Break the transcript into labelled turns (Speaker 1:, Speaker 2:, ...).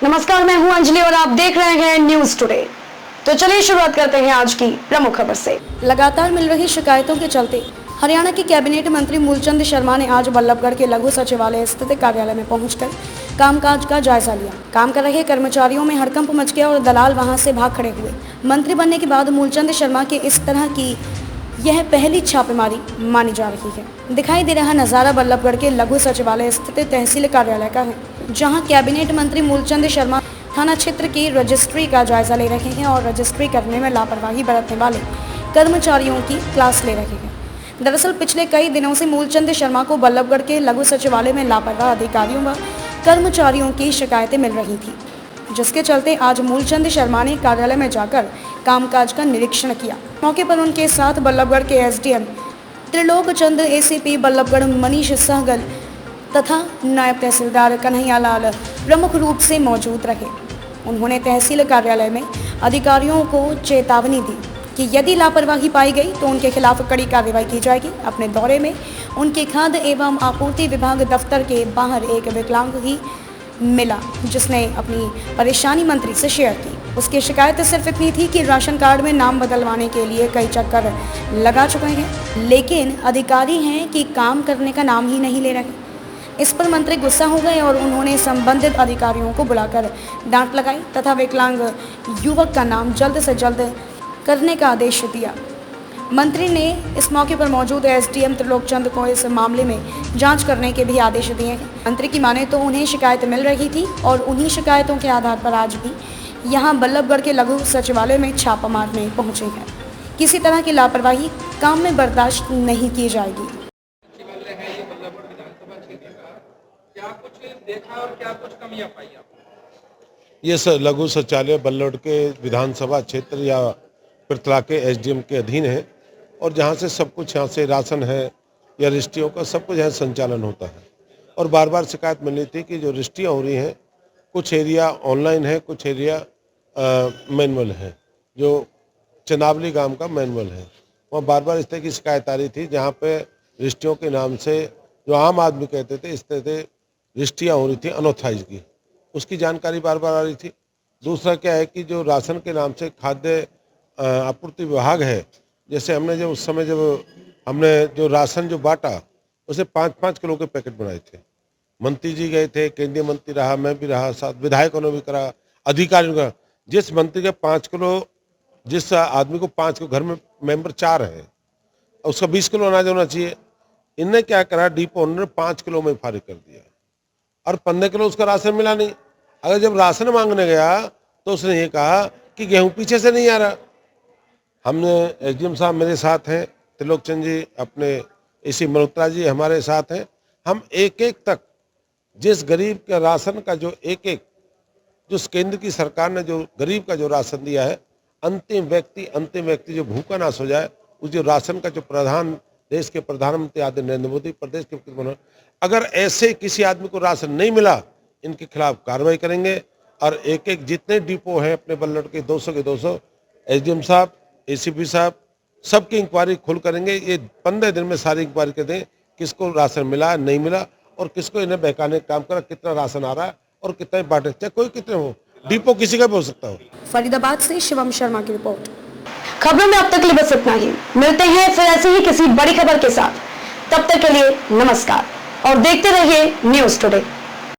Speaker 1: नमस्कार, मैं हूं अंजलि और आप देख रहे हैं न्यूज टुडे। तो चलिए शुरुआत करते हैं आज की प्रमुख खबर से। लगातार मिल रही शिकायतों के चलते हरियाणा के कैबिनेट मंत्री मूलचंद शर्मा ने आज बल्लभगढ़ के लघु सचिवालय स्थित कार्यालय में पहुंचकर कामकाज का जायजा लिया। काम कर रहे कर्मचारियों में हड़कंप मच गया और दलाल वहां से भाग खड़े हुए। मंत्री बनने के बाद मूलचंद शर्मा के इस तरह की यह पहली छापेमारी मानी जा रही है। दिखाई दे रहा नजारा बल्लभगढ़ के लघु सचिवालय स्थित तहसील कार्यालय का है, जहां कैबिनेट मंत्री मूलचंद शर्मा थाना क्षेत्र की रजिस्ट्री का जायजा ले रहे हैं और रजिस्ट्री करने में लापरवाही बरतने वाले कर्मचारियों की क्लास ले रहे हैं। दरअसल पिछले कई दिनों से मूलचंद शर्मा को बल्लभगढ़ के लघु सचिवालय में लापरवाह अधिकारियों व कर्मचारियों की शिकायतें मिल रही थी, जिसके चलते आज मूलचंद शर्मा ने कार्यालय में जाकर कामकाज का निरीक्षण किया। मौके पर उनके साथ बल्लभगढ़ के एसडीएम त्रिलोक चंद्र, एसीपी बल्लभगढ़ मनीष सहगल तथा नायब तहसीलदार कन्हैयालाल प्रमुख रूप से मौजूद रहे। उन्होंने तहसील कार्यालय में अधिकारियों को चेतावनी दी कि यदि लापरवाही पाई गई तो उनके खिलाफ कड़ी कार्रवाई की जाएगी। अपने दौरे में उनके खाद्य एवं आपूर्ति विभाग दफ्तर के बाहर एक विकलांग ही मिला, जिसने अपनी परेशानी मंत्री से शेयर की। उसकी शिकायत सिर्फ इतनी थी कि राशन कार्ड में नाम बदलवाने के लिए कई चक्कर लगा चुके हैं, लेकिन अधिकारी हैं कि काम करने का नाम ही नहीं ले रहे। इस पर मंत्री गुस्सा हो गए और उन्होंने संबंधित अधिकारियों को बुलाकर डांट लगाई तथा विकलांग युवक का नाम जल्द से जल्द करने का आदेश दिया। मंत्री ने इस मौके पर मौजूद एसडीएम त्रिलोक चंद को इस मामले में जांच करने के भी आदेश दिए हैं। मंत्री की माने तो उन्हें शिकायत मिल रही थी और उन्हीं शिकायतों के आधार पर आज भी यहां बल्लभगढ़ के लघु सचिवालय में छापा मारने पहुंचे हैं। किसी तरह की लापरवाही काम में बर्दाश्त नहीं की जाएगी।
Speaker 2: क्या कुछ देखा और क्या कुछ कमियां पाई आपने?
Speaker 3: ये लघु शौचालय बल्लभगढ़ के विधानसभा क्षेत्र या पृथला के एसडीएम के अधीन है और जहाँ से सब कुछ, यहाँ से राशन है या रजिस्ट्रियों का सब कुछ यहाँ संचालन होता है। और बार बार शिकायत मिल रही थी कि जो रजिस्ट्रियाँ हो रही हैं, कुछ एरिया ऑनलाइन है, कुछ एरिया मैनुअल है। जो चनावली गांव का मैनुअल है, वहाँ बार बार इस तरह की शिकायत आ रही थी, जहाँ पे रजिस्ट्रियों के नाम से जो आम आदमी कहते थे, इस तरह से रजिस्ट्रियाँ हो रही थी अनऑथराइज की, उसकी जानकारी बार बार आ रही थी। दूसरा क्या है कि जो राशन के नाम से खाद्य आपूर्ति विभाग है, जैसे हमने जब उस समय जब हमने जो राशन जो बांटा, उसे 5-5 किलो के पैकेट बनाए थे। मंत्री जी गए थे, केंद्रीय मंत्री रहा, मैं भी रहा, साथ विधायकों ने भी करा, अधिकारियों का। जिस मंत्री के 5 किलो, जिस आदमी को 5 किलो, घर में मेंबर 4 है, उसका 20 किलो अनाज होना चाहिए। इनने क्या करा, डिपो ओनर ने 5 किलो में फारिग कर दिया और 15 किलो उसका राशन मिला नहीं। अगर जब राशन मांगने गया तो उसने ये कहा कि गेहूं पीछे से नहीं आ रहा। हमने एसडीएम साहब मेरे साथ हैं, त्रिलोक चंद जी, अपने एसी मल्होत्रा जी हमारे साथ हैं। हम एक एक तक जिस गरीब का राशन का जो एक जो केंद्र की सरकार ने जो गरीब का जो राशन दिया है, अंतिम व्यक्ति जो भूखा ना सो जाए, उस जो राशन का जो देश के प्रधानमंत्री आदरणीय नरेंद्र मोदी, प्रदेश के अगर ऐसे किसी आदमी को राशन नहीं मिला, इनके खिलाफ कार्रवाई करेंगे। और एक एक जितने डिपो हैं अपने बल्लभगढ़ के 200 के 200 एसडीएम साहब, एसीपी साहब, सबकी इंक्वायरी खुल करेंगे। ये 15 दिन में सारी इंक्वायरी कर दें, किसको राशन मिला नहीं मिला और किसको इन्हें बहकाने का काम करा, कितना राशन आ रहा है और कितना बांटे, चाहे कोई कितने हो, डिपो किसी का भी हो सकता हो।
Speaker 1: फरीदाबाद से शिवम शर्मा की रिपोर्ट। खबरों में अब तक के लिए बस इतना ही। मिलते हैं फिर ऐसे ही किसी बड़ी खबर के साथ। तब तक के लिए नमस्कार और देखते रहिए न्यूज टुडे।